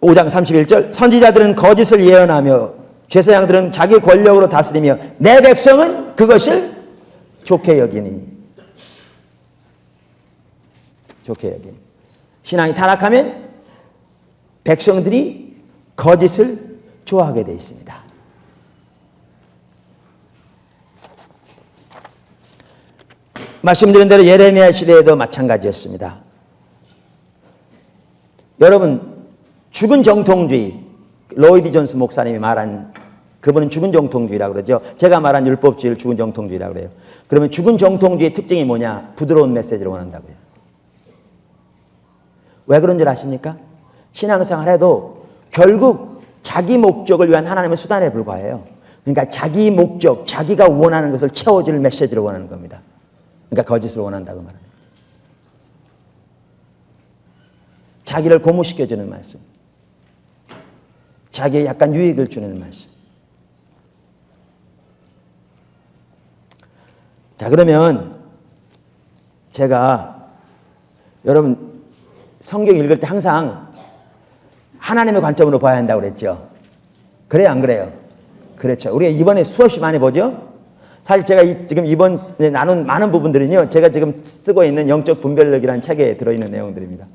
Speaker 1: 5장 31절 선지자들은 거짓을 예언하며 제사장들은 자기 권력으로 다스리며 내 백성은 그것을 좋게 여기니. 좋게 여기니. 신앙이 타락하면 백성들이 거짓을 좋아하게 되어 있습니다. 말씀드린 대로 예레미야 시대에도 마찬가지였습니다. 여러분, 죽은 정통주의, 로이드 존스 목사님이 말한, 그분은 죽은 정통주의라고 그러죠. 제가 말한 율법주의를 죽은 정통주의라고 그래요. 그러면 죽은 정통주의의 특징이 뭐냐? 부드러운 메시지를 원한다고요. 왜 그런 줄 아십니까? 신앙생활 해도 결국 자기 목적을 위한 하나님의 수단에 불과해요. 그러니까 자기 목적, 자기가 원하는 것을 채워줄 메시지를 원하는 겁니다. 그러니까 거짓을 원한다고 말합니다. 자기를 고무시켜주는 말씀. 자기의 약간 유익을 주는 말씀. 자, 그러면 제가 여러분 성경 읽을 때 항상 하나님의 관점으로 봐야 한다고 그랬죠. 그래요, 안 그래요? 그렇죠. 우리가 이번에 수없이 많이 보죠. 사실 제가 지금 이번에 나눈 많은 부분들은요, 제가 지금 쓰고 있는 영적 분별력이라는 책에 들어있는 내용들입니다.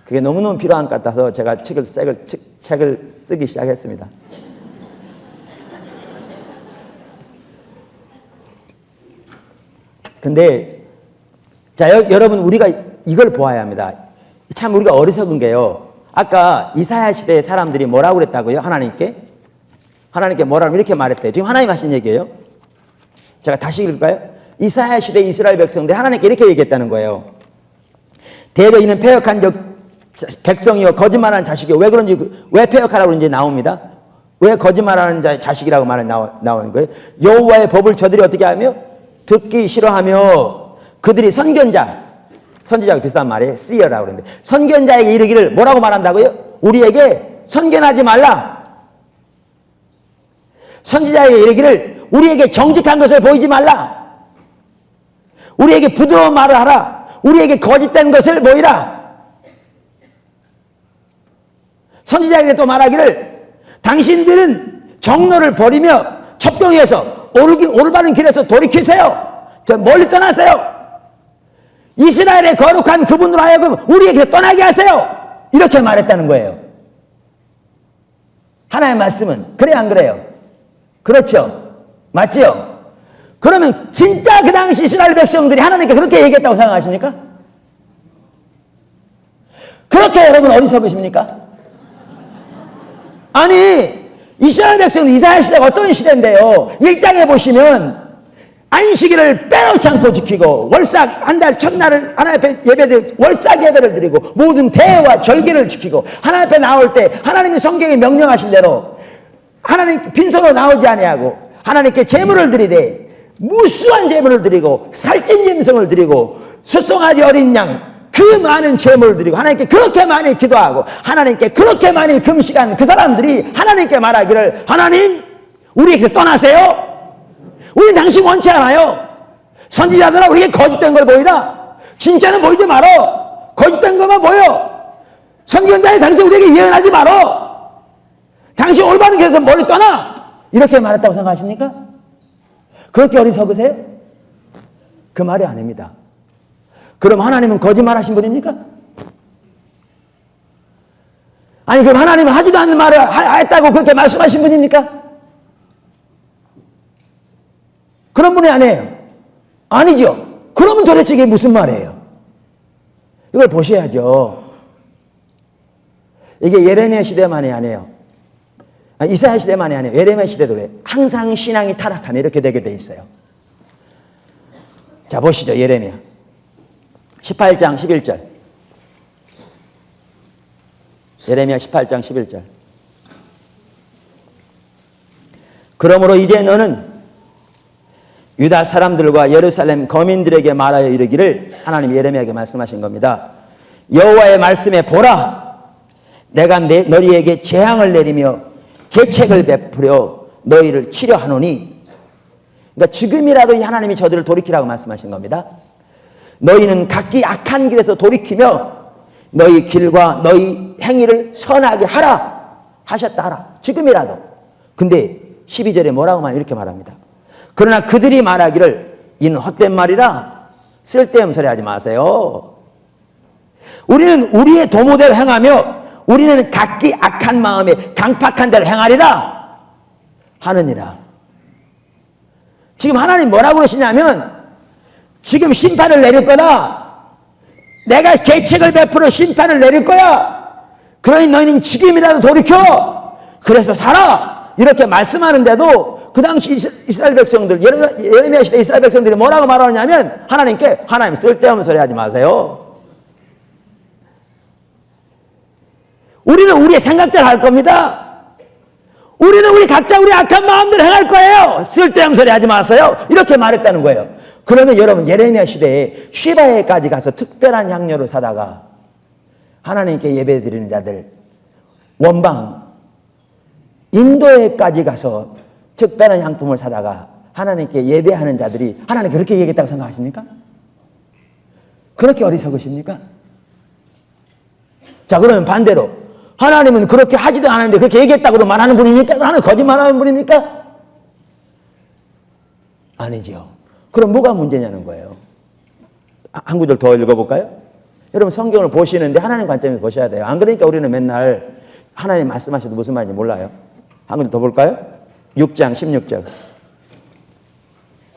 Speaker 1: 그게 너무너무 필요한 것 같아서 제가 책을 쓰기 시작했습니다. 근데 자, 여러분 우리가 이걸 보아야 합니다. 참 우리가 어리석은 게요. 아까 이사야 시대의 사람들이 뭐라고 그랬다고요? 하나님께 뭐라고 이렇게 말했대요. 지금 하나님 하신 얘기예요. 제가 다시 읽을까요? 이사야 시대 이스라엘 백성들 하나님께 이렇게 얘기했다는 거예요. 대저 이는 패역한 백성이요 거짓말하는 자식이요. 왜 그런지, 왜 패역하라고 그런지 나옵니다. 왜 거짓말하는 자식이라고 말은 나오는 거예요? 여호와의 법을 저들이 어떻게 하며 듣기 싫어하며 그들이 선지자가 비슷한 말이에요. seer라고 그러는데 선견자에게 이르기를 뭐라고 말한다고요? 우리에게 선견하지 말라. 선지자에게 이르기를 우리에게 정직한 것을 보이지 말라. 우리에게 부드러운 말을 하라. 우리에게 거짓된 것을 보이라. 선지자에게 또 말하기를 당신들은 정로를 버리며 첩경에서 올바른 길에서 돌이키세요. 저 멀리 떠나세요. 이스라엘의 거룩한 그분으로 하여금 우리에게 떠나게 하세요. 이렇게 말했다는 거예요. 하나님의 말씀은 그래요, 안 그래요? 그렇죠. 맞지요? 그러면 진짜 그 당시 이스라엘 백성들이 하나님께 그렇게 얘기했다고 생각하십니까? 그렇게 여러분 어리석으십니까? 아니, 이스라엘 백성은 이스라엘 시대가 어떤 시대인데요. 1장에 보시면 안식일을 빼놓지 않고 지키고 월삭 한 달 첫날을 하나님 앞에 예배드 월삭 예배를 드리고 모든 대회와 절기를 지키고 하나님 앞에 나올 때 하나님의 성경에 명령하신 대로 하나님 빈손으로 나오지 아니하고 하나님께 제물을 드리되 무수한 제물을 드리고 살찐 짐승을 드리고 숫송아지 어린 양 그 많은 제물을 드리고 하나님께 그렇게 많이 기도하고 하나님께 그렇게 많이 금식한 그 사람들이 하나님께 말하기를 하나님 우리에게서 떠나세요. 우리는 당신 원치 않아요. 선지자들아 우리에게 거짓된 걸 보이라. 진짜는 보이지 말어. 거짓된 것만 보여. 선지자에 당신 우리에게 예언하지 말어. 당신 올바른 길에서 멀리 떠나. 이렇게 말했다고 생각하십니까? 그렇게 어리석으세요? 그 말이 아닙니다. 그럼 하나님은 거짓말하신 분입니까? 아니 그럼 하나님은 하지도 않는 말을 했다고 그렇게 말씀하신 분입니까? 그런 분이 아니에요. 아니죠. 그러면 도대체 이게 무슨 말이에요? 이걸 보셔야죠.
Speaker 2: 이게 예레미야 시대만이 아니에요. 이사야 시대만이 아니에요. 예레미야 시대도 그래요. 항상 신앙이 타락하면 이렇게 되게 돼 있어요. 자, 보시죠. 예레미야 18장 11절. 예레미야 18장 11절. 그러므로 이제 너는 유다 사람들과 예루살렘 거민들에게 말하여 이르기를, 하나님 예레미야에게 말씀하신 겁니다. 여호와의 말씀에 보라, 내가 너희에게 재앙을 내리며 계책을 베풀어 너희를 치려하노니. 그러니까 지금이라도 하나님이 저들을 돌이키라고 말씀하신 겁니다. 너희는 각기 악한 길에서 돌이키며 너희 길과 너희 행위를 선하게 하라 하셨다 하라. 지금이라도. 근데 12절에 뭐라고 말하면 이렇게 말합니다. 그러나 그들이 말하기를 이는 헛된 말이라 쓸데없는 소리 하지 마세요. 우리는 우리의 도모대로 행하며 우리는 각기 악한 마음에 강팍한 대로 행하리라 하느니라. 지금 하나님 뭐라고 그러시냐면, 지금 심판을 내릴 거다. 내가 계책을 베풀어 심판을 내릴 거야. 그러니 너희는 지금이라도 돌이켜. 그래서 살아. 이렇게 말씀하는데도 그 당시 이스라엘 백성들, 예레미야 시대 이스라엘 백성들이 뭐라고 말하냐면, 하나님께, 하나님 쓸데없는 소리 하지 마세요. 우리는 우리의 생각대로 할 겁니다. 우리는 우리 각자 우리 악한 마음대로 행할 거예요. 쓸데없는 소리 하지 마세요. 이렇게 말했다는 거예요. 그러면 여러분, 예레미야 시대에 시바에까지 가서 특별한 향료를 사다가 하나님께 예배드리는 자들, 원방 인도에까지 가서 특별한 향품을 사다가 하나님께 예배하는 자들이 하나님 그렇게 얘기했다고 생각하십니까? 그렇게 어리석으십니까? 자, 그러면 반대로 하나님은 그렇게 하지도 않았는데 그렇게 얘기했다고 말하는 분입니까? 하나님 거짓말하는 분입니까? 아니죠. 그럼 뭐가 문제냐는 거예요. 한 구절 더 읽어볼까요? 여러분, 성경을 보시는데 하나님 관점에서 보셔야 돼요. 안 그러니까 우리는 맨날 하나님 말씀하셔도 무슨 말인지 몰라요. 한 구절 더 볼까요? 6장 16절.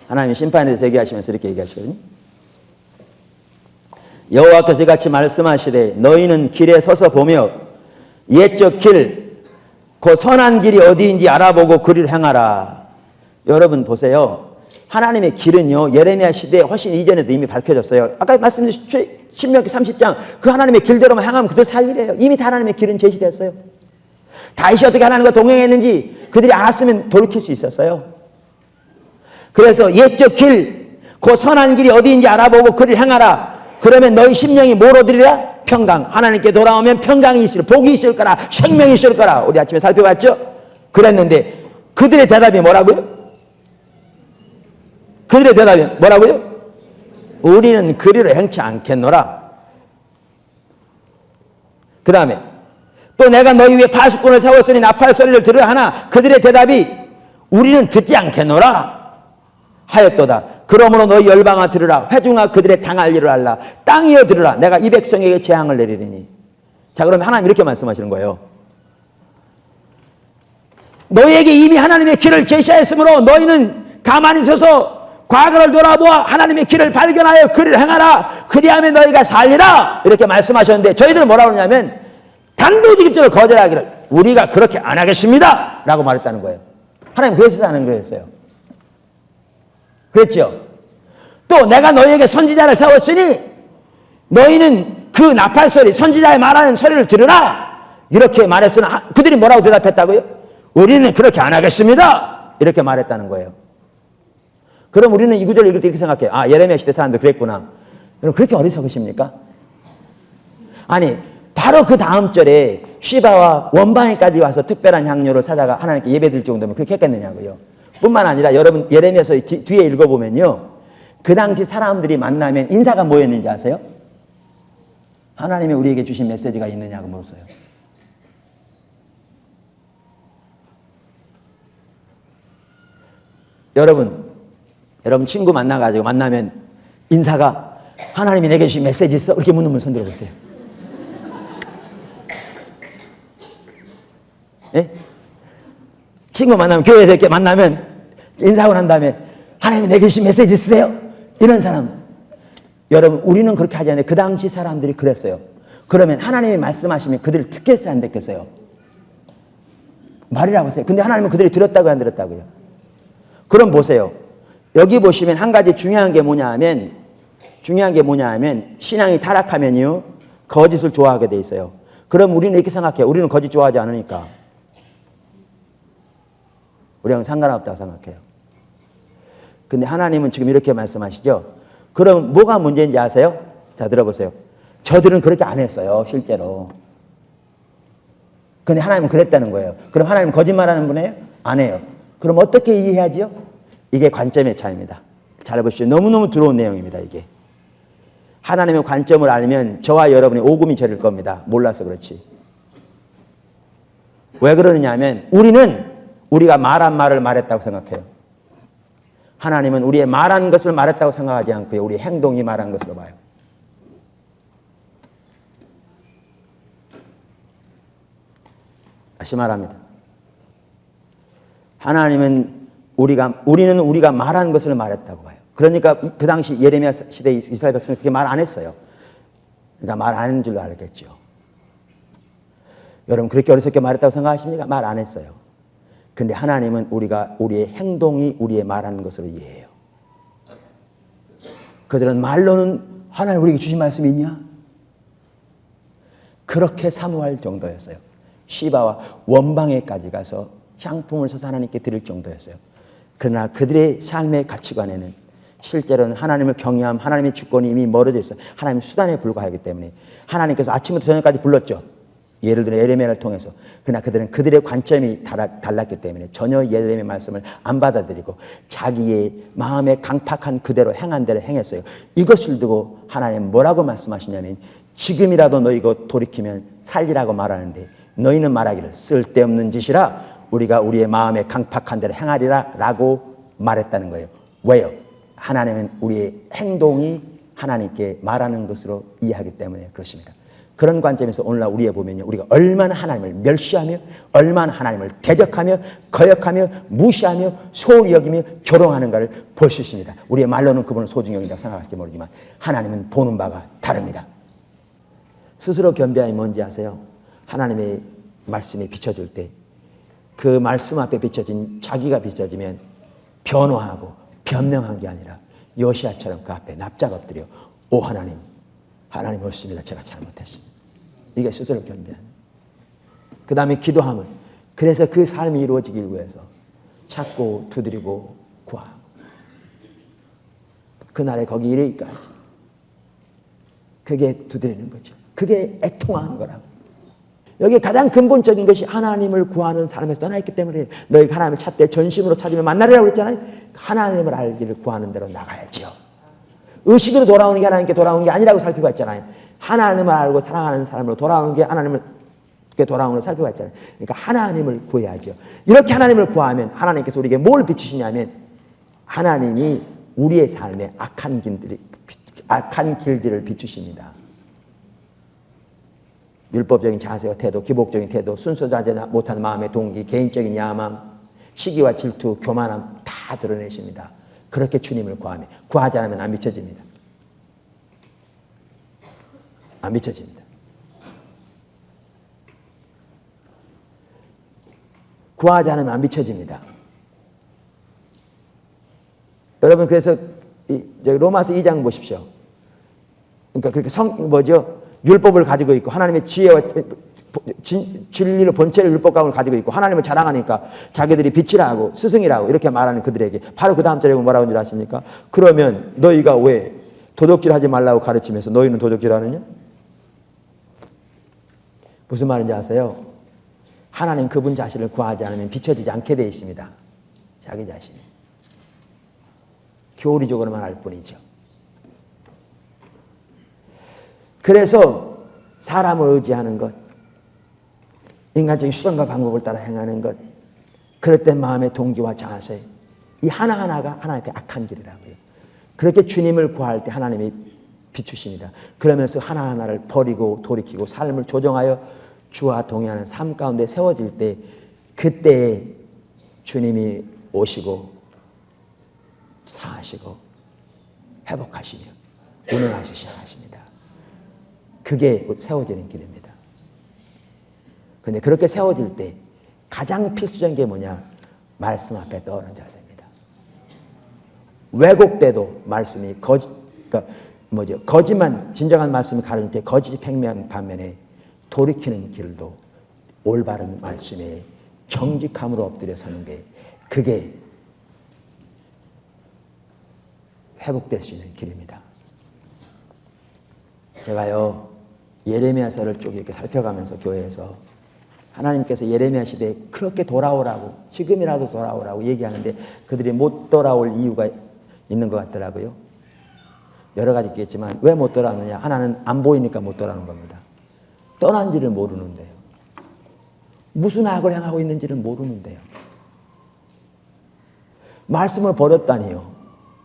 Speaker 2: 하나님이 심판에 대해서 얘기하시면서 이렇게 얘기하시거든요. 여호와께서 이같이 말씀하시되 너희는 길에 서서 보며 옛적 길, 그 선한 길이 어디인지 알아보고 그리로 행하라. 여러분 보세요. 하나님의 길은요, 예레미야 시대에 훨씬 이전에도 이미 밝혀졌어요. 아까 말씀드린 신명기 30장, 그 하나님의 길대로만 행하면 그들 살 일이에요. 이미 다 하나님의 길은 제시됐어요. 다윗이 어떻게 하나님과 동행했는지 그들이 알았으면 돌이킬 수 있었어요. 그래서 옛적 길, 그 선한 길이 어디인지 알아보고 그리로 행하라. 그러면 너희 심령이 뭘 얻으리라? 평강. 하나님께 돌아오면 평강이 있을, 복이 있을 거라, 생명이 있을 거라. 우리 아침에 살펴봤죠? 그랬는데 그들의 대답이 뭐라고요? 그들의 대답이 뭐라고요? 우리는 그리로 행치 않겠노라. 그 다음에 또 내가 너희 위에 파수꾼을 세웠으니 나팔 소리를 들으라 하나 그들의 대답이 우리는 듣지 않겠노라 하였도다. 그러므로 너희 열방아 들으라. 회중아 그들의 당할 일을 알라. 땅이여 들으라. 내가 이 백성에게 재앙을 내리리니. 자, 그러면 하나님 이렇게 말씀하시는 거예요. 너희에게 이미 하나님의 길을 제시하였으므로 너희는 가만히 서서 과거를 돌아보아 하나님의 길을 발견하여 그를 행하라. 그리하면 너희가 살리라. 이렇게 말씀하셨는데 저희들은 뭐라고 하냐면 단도직입적으로 거절하기를 우리가 그렇게 안 하겠습니다 라고 말했다는 거예요. 하나님 그래서 하는 거였어요. 그랬죠? 또 내가 너희에게 선지자를 세웠으니 너희는 그 나팔소리, 선지자의 말하는 소리를 들으라. 이렇게 말했으나 그들이 뭐라고 대답했다고요? 우리는 그렇게 안 하겠습니다. 이렇게 말했다는 거예요. 그럼 우리는 이 구절을 읽을 때 이렇게 생각해요. 아, 예레미야 시대 사람들 그랬구나. 여러분, 그렇게 어리석으십니까? 아니, 바로 그 다음 절에 시바와 원방에까지 와서 특별한 향료를 사다가 하나님께 예배드릴 정도면 그렇게 했겠느냐고요. 뿐만 아니라 여러분 예레미야서 뒤에 읽어보면요, 그 당시 사람들이 만나면 인사가 뭐였는지 아세요? 하나님이 우리에게 주신 메시지가 있느냐고 물었어요. 여러분 친구 만나면 인사가 하나님이 내게 주신 메시지 있어? 이렇게 묻는 분 손 들어보세요. 예? 친구 만나면, 교회에서 이렇게 만나면 인사하고 난 다음에 하나님이 내게 주신 메시지 있으세요? 이런 사람. 여러분, 우리는 그렇게 하지 않아요. 그 당시 사람들이 그랬어요. 그러면 하나님이 말씀하시면 그들이 듣겠어요, 안 듣겠어요? 말이라고 하세요. 근데 하나님은 그들이 들었다고요, 안 들었다고요? 그럼 보세요. 여기 보시면 한 가지 중요한 게 뭐냐 하면 신앙이 타락하면요 거짓을 좋아하게 돼 있어요. 그럼 우리는 이렇게 생각해요. 우리는 거짓 좋아하지 않으니까 우리는 상관없다고 생각해요. 근데 하나님은 지금 이렇게 말씀하시죠. 그럼 뭐가 문제인지 아세요? 자, 들어보세요. 저들은 그렇게 안 했어요, 실제로. 근데 하나님은 그랬다는 거예요. 그럼 하나님은 거짓말하는 분이에요? 안 해요. 그럼 어떻게 이해하죠? 이게 관점의 차이입니다. 잘 보시죠. 너무너무 들어온 내용입니다, 이게. 하나님의 관점을 알면 저와 여러분이 오금이 저릴 겁니다. 몰라서 그렇지. 왜 그러느냐 하면 우리는 우리가 말한 말을 말했다고 생각해요. 하나님은 우리의 말한 것을 말했다고 생각하지 않고요. 우리의 행동이 말한 것으로 봐요. 다시 말합니다. 하나님은 우리는 우리가 말한 것을 말했다고 봐요. 그러니까 그 당시 예레미야 시대 이스라엘 백성은 그렇게 말 안 했어요. 그러니까 말 안 하는 줄로 알겠죠. 여러분 그렇게 어리석게 말했다고 생각하십니까? 말 안 했어요. 근데 하나님은 우리의 행동이 우리의 말하는 것으로 이해해요. 그들은 말로는 하나님 우리에게 주신 말씀이 있냐? 그렇게 사모할 정도였어요. 시바와 원방에까지 가서 향품을 사서 하나님께 드릴 정도였어요. 그러나 그들의 삶의 가치관에는 실제로는 하나님을 경외함, 하나님의 주권이 이미 멀어져 있어요. 하나님의 수단에 불과하기 때문에 하나님께서 아침부터 저녁까지 불렀죠. 예를 들어 예레미야를 통해서. 그러나 그들은 그들의 관점이 달랐기 때문에 전혀 예레미야 말씀을 안 받아들이고 자기의 마음에 강팍한 그대로 행한 대로 행했어요. 이것을 두고 하나님 뭐라고 말씀하시냐면 지금이라도 너희가 돌이키면 살리라고 말하는데 너희는 말하기를 쓸데없는 짓이라 우리가 우리의 마음에 강팍한 대로 행하리라 라고 말했다는 거예요. 왜요? 하나님은 우리의 행동이 하나님께 말하는 것으로 이해하기 때문에 그렇습니다. 그런 관점에서 오늘날 우리에 보면요, 우리가 얼마나 하나님을 멸시하며 얼마나 하나님을 대적하며 거역하며 무시하며 소홀히 여기며 조롱하는가를 볼 수 있습니다. 우리의 말로는 그분을 소중히 여긴다고 생각할지 모르지만 하나님은 보는 바가 다릅니다. 스스로 겸비함이 뭔지 아세요? 하나님의 말씀이 비춰질 때 그 말씀 앞에 비춰진 자기가 비춰지면 변호하고 변명한 게 아니라 요시야처럼 그 앞에 납작 엎드려 오 하나님 옳습니다. 제가 잘못했습니다. 이게 스스로 겸비함. 그 다음에 기도하면 그래서 그 삶이 이루어지길 위해서 찾고 두드리고 구하고 그날에 거기 이르기까지 그게 두드리는 거죠. 그게 애통하는 거라고. 여기 가장 근본적인 것이 하나님을 구하는 사람에서 떠나있기 때문에 너희가 하나님을 찾되 전심으로 찾으면 만나리라고 그랬잖아요. 하나님을 알기를 구하는 대로 나가야지요. 의식으로 돌아오는 게 하나님께 돌아오는 게 아니라고 살펴봤잖아요. 하나님을 알고 사랑하는 사람으로 돌아오는 게 하나님께 돌아오는 걸 살펴봤잖아요. 그러니까 하나님을 구해야죠. 이렇게 하나님을 구하면 하나님께서 우리에게 뭘 비추시냐면 하나님이 우리의 삶에 악한 길들을 비추십니다. 율법적인 자세와 태도, 기복적인 태도, 순서하지 못하는 마음의 동기, 개인적인 야망, 시기와 질투, 교만함 다 드러내십니다. 그렇게 주님을 구하지 않으면 안 비춰집니다. 안 비춰집니다. 구하지 않으면 안 비춰집니다. 여러분 그래서 로마서 2장 보십시오. 그러니까 그렇게 율법을 가지고 있고 하나님의 지혜와 진리를 본체를 율법 가운데 가지고 있고 하나님을 자랑하니까 자기들이 빛이라고 스승이라고 이렇게 말하는 그들에게 바로 그 다음 절에 뭐라고 하는지 아십니까? 그러면 너희가 왜 도둑질하지 말라고 가르치면서 너희는 도둑질하느냐? 무슨 말인지 아세요? 하나님 그분 자신을 구하지 않으면 비춰지지 않게 되어 있습니다. 자기 자신이. 교리적으로만 할 뿐이죠. 그래서 사람을 의지하는 것, 인간적인 수단과 방법을 따라 행하는 것, 그릇된 마음의 동기와 자세, 이 하나하나가 하나님께 악한 길이라고요. 그렇게 주님을 구할 때 하나님이 비추십니다. 그러면서 하나하나를 버리고 돌이키고 삶을 조정하여 주와 동행하는 삶 가운데 세워질 때 그때에 주님이 오시고 사하시고 회복하시며 운행하시기 시작하십니다. 그게 세워지는 길입니다. 그런데 그렇게 세워질 때 가장 필수적인 게 뭐냐? 말씀 앞에 떠오르는 자세입니다. 왜곡돼도 말씀이 거짓만 진정한 말씀을 가르칠 때 거짓이 팽배한 반면에 돌이키는 길도 올바른 말씀에 정직함으로 엎드려 서는 게 그게 회복될 수 있는 길입니다. 제가요 예레미야서를 쭉 이렇게 살펴가면서 교회에서 하나님께서 예레미야 시대에 그렇게 돌아오라고 지금이라도 돌아오라고 얘기하는데 그들이 못 돌아올 이유가 있는 것 같더라고요. 여러 가지 있겠지만 왜 못 돌아오느냐? 하나는 안 보이니까 못 돌아오는 겁니다. 떠난지를 모르는데요. 무슨 악을 행하고 있는지를 모르는데요. 말씀을 버렸다니요.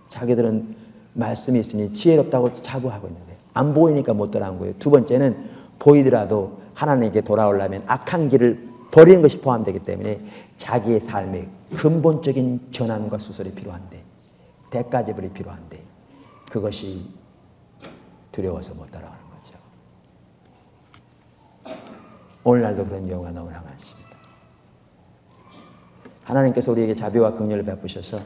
Speaker 2: 자기들은 말씀이 있으니 지혜롭다고 자부하고 있는데 안 보이니까 못 돌아온 거예요. 두 번째는 보이더라도 하나님께 돌아오려면 악한 길을 버리는 것이 포함되기 때문에 자기의 삶에 근본적인 전환과 수설이 필요한데 대가지불이 필요한데 그것이 두려워서 못 따라가는 거죠. 오늘날도 그런 경우가 너무나 많습니다. 하나님께서 우리에게 자비와 긍휼을 베푸셔서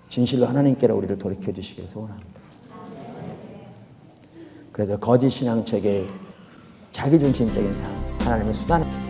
Speaker 2: 진실로 하나님께로 우리를 돌이켜 주시기를 소원합니다. 그래서 거짓 신앙책의 자기중심적인 삶, 하나님의 수단을